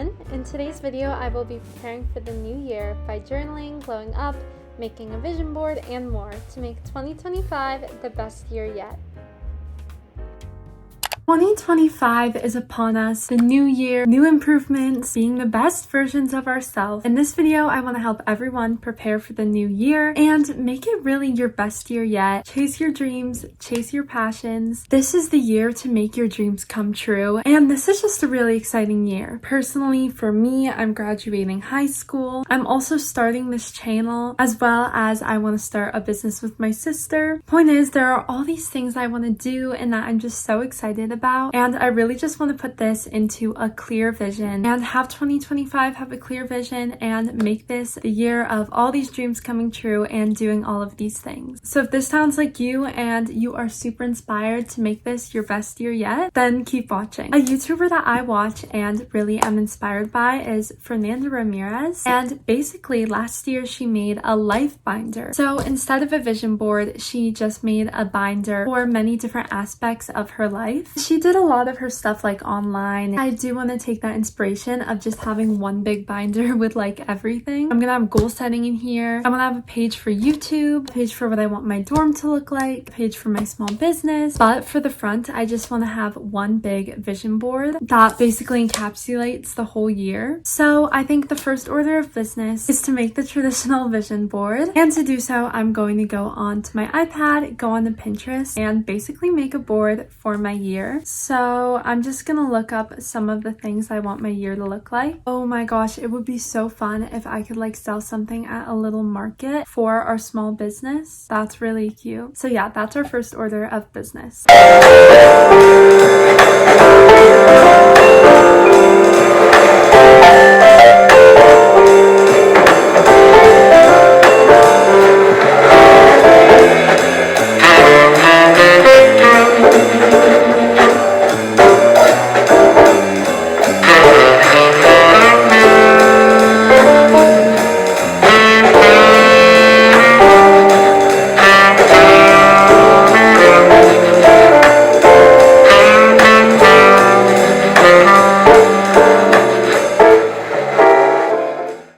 everyone. In today's video, I will be preparing for the new year by journaling, glowing up, making a vision board, and more to make 2025 the best year yet. 2025 is upon us, the new year, new improvements, being the best versions of ourselves. In this video, I want to help everyone prepare for the new year and make it really your best year yet. Chase your dreams, chase your passions. This is the year to make your dreams come true, and this is just a really exciting year. Personally, for me, I'm graduating high school. I'm also starting this channel, as well as I want to start a business with my sister. Point is, there are all these things I want to do and that I'm just so excited about, and I really just want to put this into a clear vision and have 2025 have a clear vision and make this the year of all these dreams coming true and doing all of these things. So if this sounds like you and you are super inspired to make this your best year yet, then keep watching. A YouTuber that I watch and really am inspired by is Fernanda Ramirez, and basically last year she made a life binder. So instead of a vision board, she just made a binder for many different aspects of her life. She did a lot of her stuff like online. I do want to take that inspiration of just having one big binder with like everything. I'm gonna have goal setting in here. I'm gonna have a page for YouTube, a page for what I want my dorm to look like, a page for my small business. But for the front, I just want to have one big vision board that basically encapsulates the whole year. So I think the first order of business is to make the traditional vision board. And to do so, I'm going to go onto my iPad, go on to Pinterest, and basically make a board for my year. So I'm just gonna look up some of the things I want my year to look like. Oh my gosh, it would be so fun if I could like sell something at a little market for our small business. That's really cute. So yeah, that's our first order of business.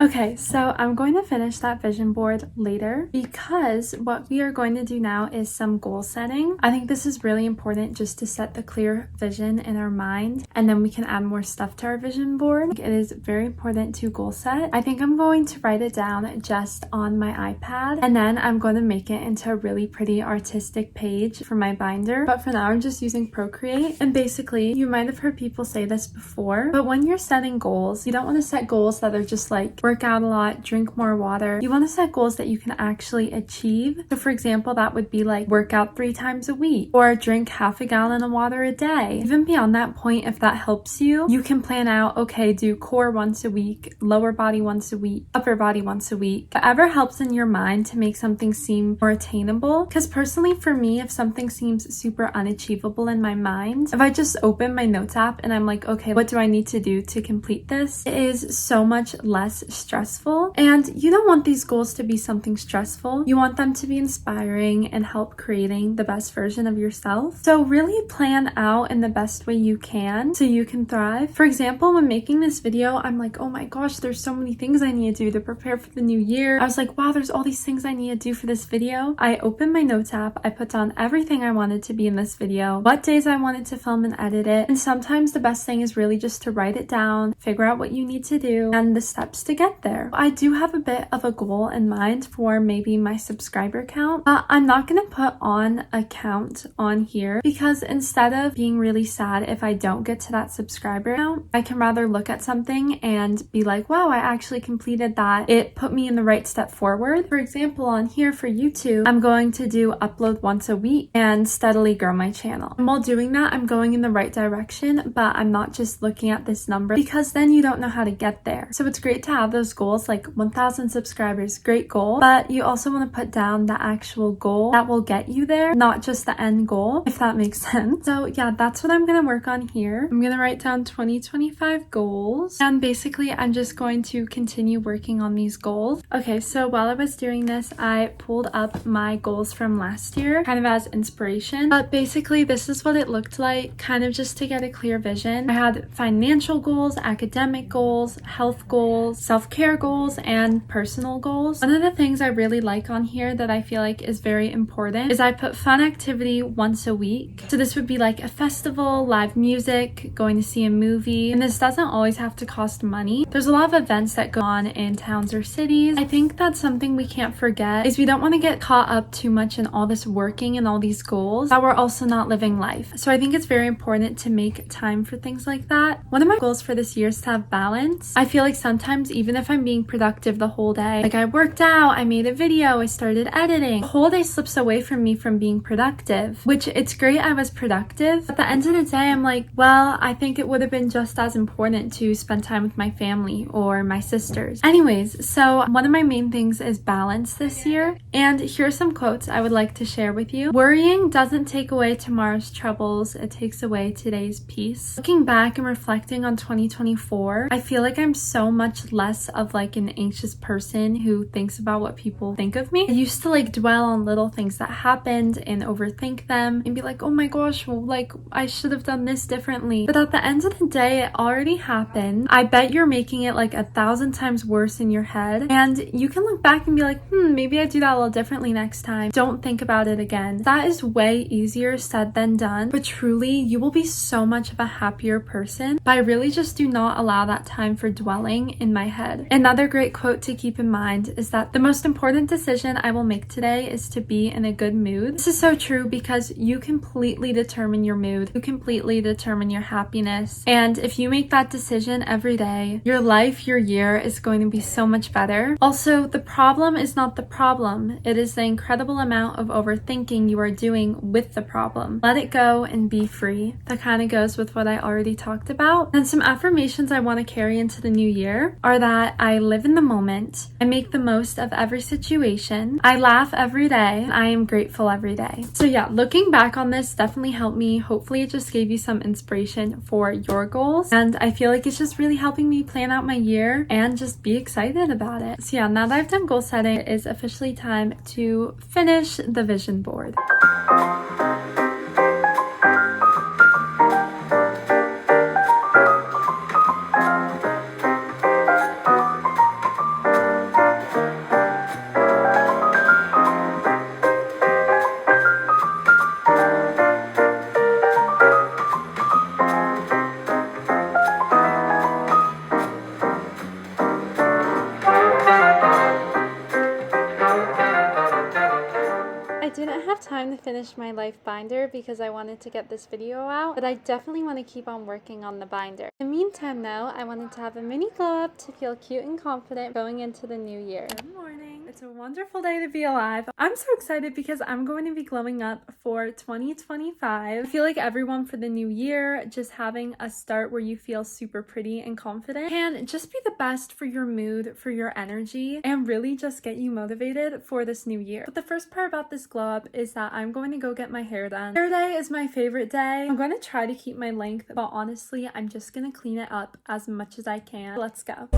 Okay, so I'm going to finish that vision board later because what we are going to do now is some goal setting. I think this is really important just to set the clear vision in our mind, and then we can add more stuff to our vision board. It is very important to goal set. I think I'm going to write it down just on my iPad, and then I'm going to make it into a really pretty artistic page for my binder. But for now, I'm just using Procreate. And basically, you might have heard people say this before, but when you're setting goals, you don't want to set goals that are just like work out a lot, drink more water. You want to set goals that you can actually achieve. So for example, that would be like work out 3 times a week or drink half a gallon of water a day. Even beyond that point, if that helps you, you can plan out, okay, do core once a week, lower body once a week, upper body once a week. Whatever helps in your mind to make something seem more attainable. Because personally for me, if something seems super unachievable in my mind, if I just open my notes app and I'm like, okay, what do I need to do to complete this? It is so much less stressful, and you don't want these goals to be something stressful. You want them to be inspiring and help creating the best version of yourself. So really plan out in the best way you can so you can thrive. For example, when making this video, I'm like, oh my gosh, there's so many things I need to do to prepare for the new year. I was like, wow, there's all these things I need to do for this video. I opened my notes app, I put down everything I wanted to be in this video, what days I wanted to film and edit it, and sometimes the best thing is really just to write it down, figure out what you need to do, and the steps to get there. I do have a bit of a goal in mind for maybe my subscriber count, but I'm not going to put on a count on here because instead of being really sad if I don't get to that subscriber count, I can rather look at something and be like, wow, I actually completed that. It put me in the right step forward. For example, on here for YouTube, I'm going to do upload once a week and steadily grow my channel. And while doing that, I'm going in the right direction, but I'm not just looking at this number because then you don't know how to get there. So it's great to have those goals like 1,000 subscribers, great goal, but you also want to put down the actual goal that will get you there, not just the end goal, if that makes sense. So yeah, that's what I'm gonna work on here. I'm gonna write down 2025 goals, and basically I'm just going to continue working on these goals. Okay, so while I was doing this, I pulled up my goals from last year, kind of as inspiration, but basically this is what it looked like, kind of just to get a clear vision. I had financial goals, academic goals, health goals, self-care goals, and personal goals. One of the things I really like on here that I feel like is very important is I put fun activity once a week. So this would be like a festival, live music, going to see a movie, and this doesn't always have to cost money. There's a lot of events that go on in towns or cities. I think that's something we can't forget, is we don't want to get caught up too much in all this working and all these goals that we're also not living life. So I think it's very important to make time for things like that. One of my goals for this year is to have balance. I feel like sometimes even if I'm being productive the whole day, like I worked out, I made a video, I started editing, the whole day slips away from me from being productive, which it's great I was productive. At the end of the day, I'm like, well, I think it would have been just as important to spend time with my family or my sisters. Anyways, so one of my main things is balance this year. And here's some quotes I would like to share with you. Worrying doesn't take away tomorrow's troubles, it takes away today's peace. Looking back and reflecting on 2024, I feel like I'm so much less of like an anxious person who thinks about what people think of me. I used to like dwell on little things that happened and overthink them and be like, oh my gosh, well, like I should have done this differently. But at the end of the day, it already happened. I bet you're making it like 1,000 times worse in your head. And you can look back and be like, maybe I do that a little differently next time. Don't think about it again. That is way easier said than done. But truly, you will be so much of a happier person. But I really just do not allow that time for dwelling in my head. Another great quote to keep in mind is that the most important decision I will make today is to be in a good mood. This is so true because you completely determine your mood. You completely determine your happiness. And if you make that decision every day, your life, your year is going to be so much better. Also, the problem is not the problem. It is the incredible amount of overthinking you are doing with the problem. Let it go and be free. That kind of goes with what I already talked about. And some affirmations I want to carry into the new year are that I live in the moment, I make the most of every situation, I laugh every day, and I am grateful every day. So yeah, looking back on this definitely helped me. Hopefully it just gave you some inspiration for your goals. And I feel like it's just really helping me plan out my year and just be excited about it. So yeah, now that I've done goal setting, it is officially time to finish the vision board. Time to finish my life binder because I wanted to get this video out, but I definitely want to keep on working on the binder. In the meantime though, I wanted to have a mini glow up to feel cute and confident going into the new year. Good morning. It's a wonderful day to be alive. I'm so excited because I'm going to be glowing up for 2025. I feel like everyone for the new year, just having a start where you feel super pretty and confident can just be the best for your mood, for your energy, and really just get you motivated for this new year. But the first part about this glow up is that I'm going to go get my hair done. Hair day is my favorite day. I'm going to try to keep my length, but honestly, I'm just going to clean it up as much as I can. Let's go.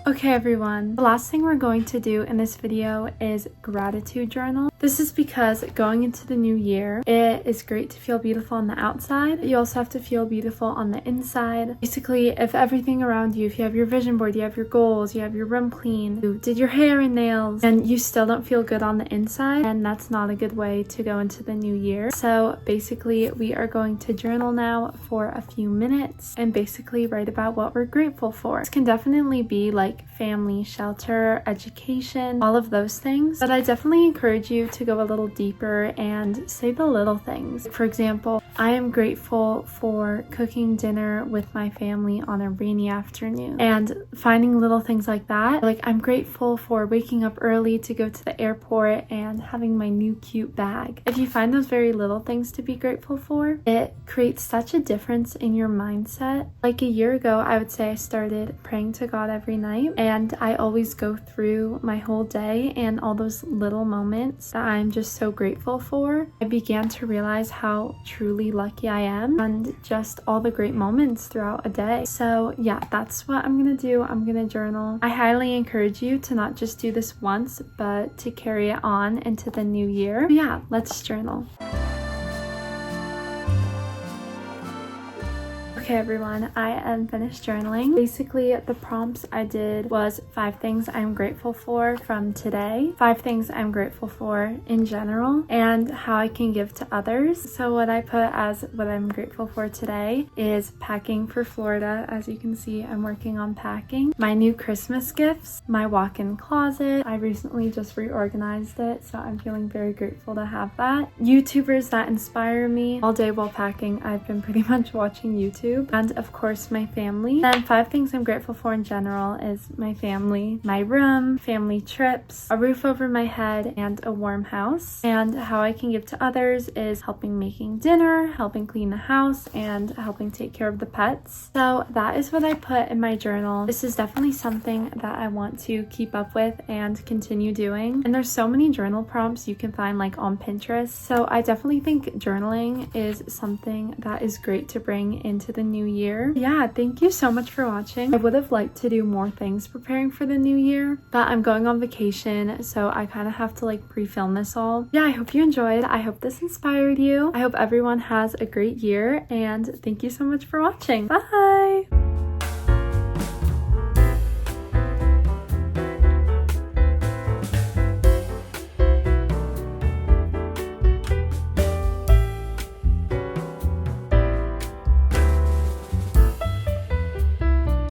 Okay everyone, the last thing we're going to do in this video is gratitude journal. This is because going into the new year, it is great to feel beautiful on the outside. You also have to feel beautiful on the inside. Basically, if everything around you, if you have your vision board, you have your goals, you have your room clean, you did your hair and nails, and you still don't feel good on the inside, then that's not a good way to go into the new year. So basically, we are going to journal now for a few minutes and basically write about what we're grateful for. This can definitely be like family, shelter, education, all of those things. But I definitely encourage you to go a little deeper and say the little things. For example, I am grateful for cooking dinner with my family on a rainy afternoon and finding little things like that. Like, I'm grateful for waking up early to go to the airport and having my new cute bag. If you find those very little things to be grateful for, it creates such a difference in your mindset. Like a year ago, I would say I started praying to God every night, and I always go through my whole day and all those little moments that I'm just so grateful for. I began to realize how truly lucky I am and just all the great moments throughout a day. So yeah, that's what I'm gonna do. I'm gonna journal. I highly encourage you to not just do this once, but to carry it on into the new year. But yeah, let's journal. Okay everyone, I am finished journaling. Basically, the prompts I did was 5 things I'm grateful for from today, 5 things I'm grateful for in general, and how I can give to others. So what I put as what I'm grateful for today is packing for Florida. As you can see, I'm working on packing. My new Christmas gifts, my walk-in closet. I recently just reorganized it, so I'm feeling very grateful to have that. YouTubers that inspire me. All day while packing, I've been pretty much watching YouTube. And of course my family. Then 5 things I'm grateful for in general is my family, my room, family trips, a roof over my head, and a warm house. And how I can give to others is helping making dinner, helping clean the house, and helping take care of the pets. So that is what I put in my journal. This is definitely something that I want to keep up with and continue doing. And there's so many journal prompts you can find like on Pinterest. So I definitely think journaling is something that is great to bring into the new year. Yeah, thank you so much for watching. I would have liked to do more things preparing for the new year, but I'm going on vacation, so I kind of have to like pre-film this all. Yeah, I hope you enjoyed. I hope this inspired you. I hope everyone has a great year, and thank you so much for watching. Bye!